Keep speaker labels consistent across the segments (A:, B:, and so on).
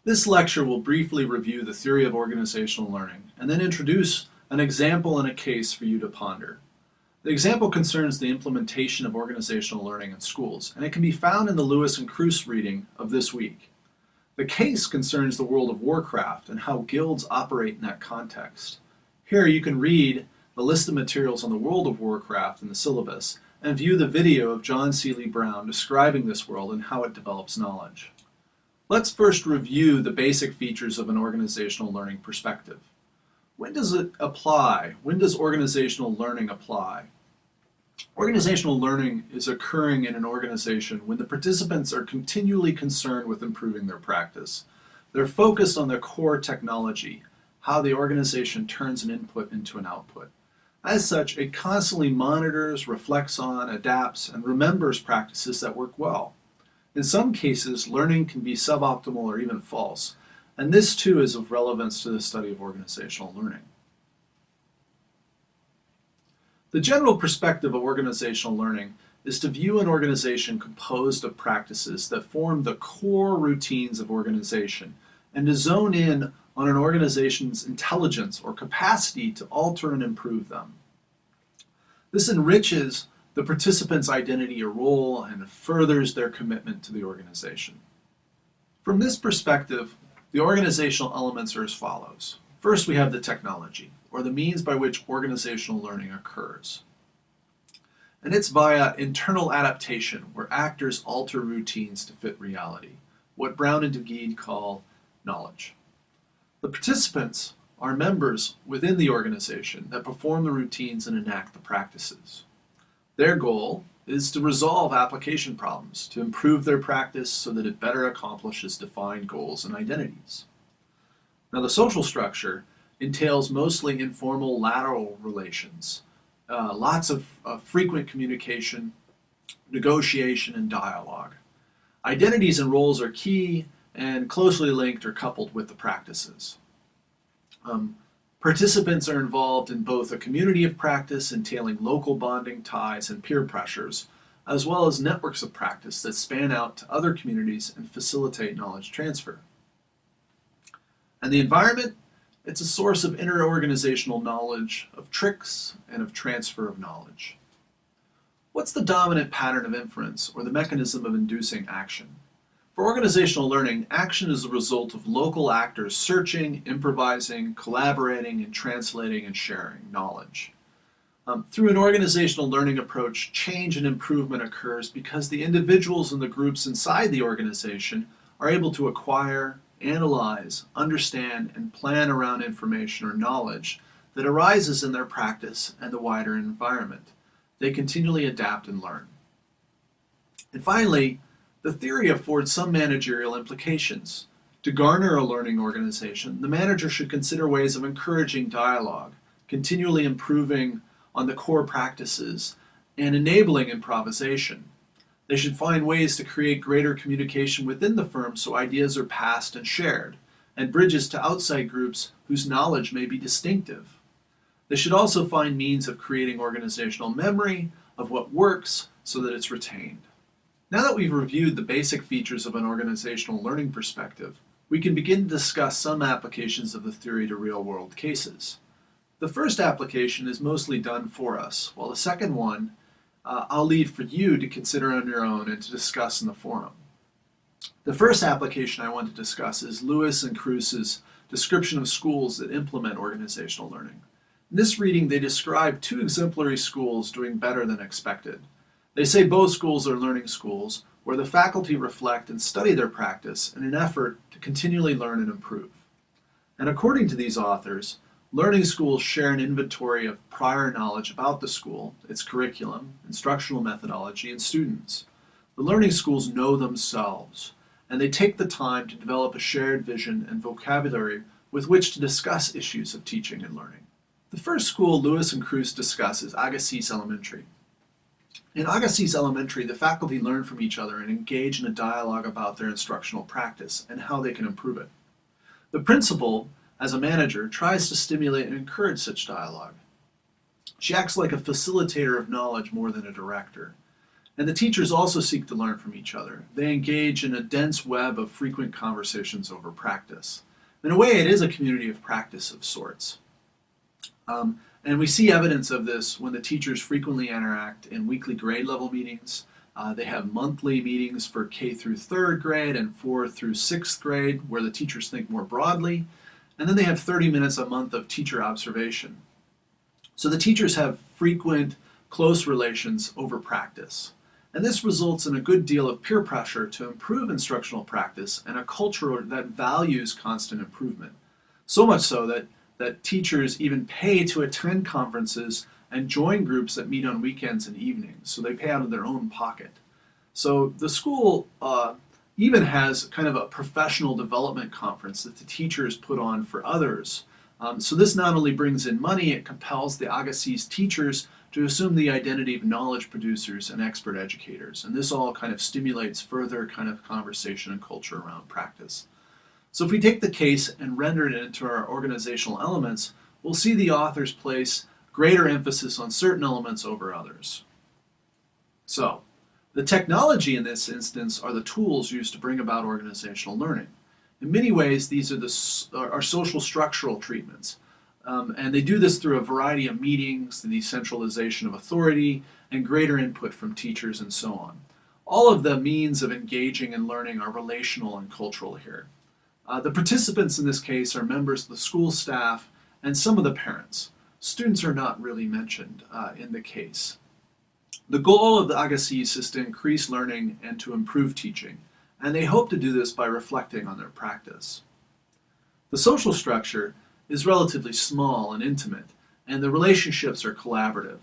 A: This lecture will briefly review the theory of organizational learning and then introduce an example and a case for you to ponder. The example concerns the implementation of organizational learning in schools, and it can be found in the Lewis and Kruse reading of this week. The case concerns the world of Warcraft and how guilds operate in that context. Here you can read the list of materials on the world of Warcraft in the syllabus and view the video of John Seeley Brown describing this world and how it develops knowledge. Let's first review the basic features of an organizational learning perspective. When does it apply? When does organizational learning apply? Organizational learning is occurring in an organization when the participants are continually concerned with improving their practice. They're focused on their core technology, how the organization turns an input into an output. As such, it constantly monitors, reflects on, adapts, and remembers practices that work well. In some cases, learning can be suboptimal or even false, and this too is of relevance to the study of organizational learning. The general perspective of organizational learning is to view an organization composed of practices that form the core routines of organization and to zone in on an organization's intelligence or capacity to alter and improve them. This enriches the participant's identity or role and furthers their commitment to the organization. From this perspective, the organizational elements are as follows. First, we have the technology, or the means by which organizational learning occurs. And it's via internal adaptation, where actors alter routines to fit reality, what Brown and Duguid call knowledge. The participants are members within the organization that perform the routines and enact the practices. Their goal is to resolve application problems, to improve their practice so that it better accomplishes defined goals and identities. Now, the social structure entails mostly informal lateral relations, lots of frequent communication, negotiation, and dialogue. Identities and roles are key and closely linked or coupled with the practices. Participants are involved in both a community of practice entailing local bonding ties and peer pressures, as well as networks of practice that span out to other communities and facilitate knowledge transfer. And the environment, it's a source of inter-organizational knowledge, of tricks, and of transfer of knowledge. What's the dominant pattern of inference, or the mechanism of inducing action? For organizational learning, action is the result of local actors searching, improvising, collaborating, and translating and sharing knowledge. Through an organizational learning approach, change and improvement occurs because the individuals and the groups inside the organization are able to acquire, analyze, understand, and plan around information or knowledge that arises in their practice and the wider environment. They continually adapt and learn. And finally, the theory affords some managerial implications. To garner a learning organization, the manager should consider ways of encouraging dialogue, continually improving on the core practices, and enabling improvisation. They should find ways to create greater communication within the firm so ideas are passed and shared, and bridges to outside groups whose knowledge may be distinctive. They should also find means of creating organizational memory of what works so that it's retained. Now that we've reviewed the basic features of an organizational learning perspective, we can begin to discuss some applications of the theory to real-world cases. The first application is mostly done for us, while the second one I'll leave for you to consider on your own and to discuss in the forum. The first application I want to discuss is Lewis and Kruse's description of schools that implement organizational learning. In this reading, they describe two exemplary schools doing better than expected. They say both schools are learning schools, where the faculty reflect and study their practice in an effort to continually learn and improve. And according to these authors, learning schools share an inventory of prior knowledge about the school, its curriculum, instructional methodology, and students. The learning schools know themselves, and they take the time to develop a shared vision and vocabulary with which to discuss issues of teaching and learning. The first school Lewis and Kruse discuss is Agassiz Elementary. In Agassiz Elementary, the faculty learn from each other and engage in a dialogue about their instructional practice and how they can improve it. The principal, as a manager, tries to stimulate and encourage such dialogue. She acts like a facilitator of knowledge more than a director. And the teachers also seek to learn from each other. They engage in a dense web of frequent conversations over practice. In a way, it is a community of practice of sorts. And we see evidence of this when the teachers frequently interact in weekly grade level meetings. They have monthly meetings for K through 3rd grade and 4th through 6th grade where the teachers think more broadly. And then they have 30 minutes a month of teacher observation. So the teachers have frequent, close relations over practice. And this results in a good deal of peer pressure to improve instructional practice and a culture that values constant improvement. So much so that teachers even pay to attend conferences and join groups that meet on weekends and evenings. So they pay out of their own pocket. So the school even has kind of a professional development conference that the teachers put on for others. So this not only brings in money, it compels the Agassiz teachers to assume the identity of knowledge producers and expert educators. And this all kind of stimulates further kind of conversation and culture around practice. So if we take the case and render it into our organizational elements, we'll see the authors place greater emphasis on certain elements over others. So, the technology in this instance are the tools used to bring about organizational learning. In many ways, these are social structural treatments. And they do this through a variety of meetings, the decentralization of authority, and greater input from teachers and so on. All of the means of engaging and learning are relational and cultural here. The participants in this case are members of the school staff and some of the parents. Students are not really mentioned in the case. The goal of the Agassiz is to increase learning and to improve teaching, and they hope to do this by reflecting on their practice. The social structure is relatively small and intimate, and the relationships are collaborative.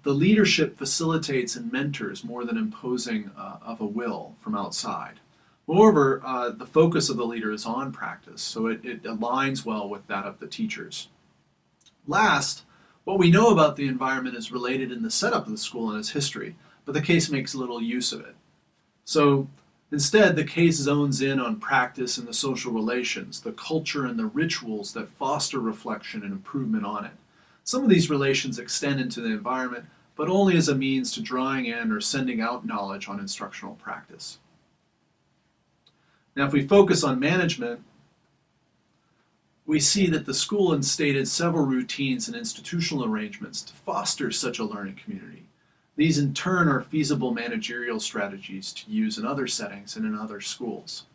A: The leadership facilitates and mentors more than imposing of a will from outside. Moreover, the focus of the leader is on practice, so it aligns well with that of the teachers. Last, what we know about the environment is related in the setup of the school and its history, but the case makes little use of it. So instead, the case zones in on practice and the social relations, the culture and the rituals that foster reflection and improvement on it. Some of these relations extend into the environment, but only as a means to drawing in or sending out knowledge on instructional practice. Now, if we focus on management, we see that the school instated several routines and institutional arrangements to foster such a learning community. These in turn are feasible managerial strategies to use in other settings and in other schools.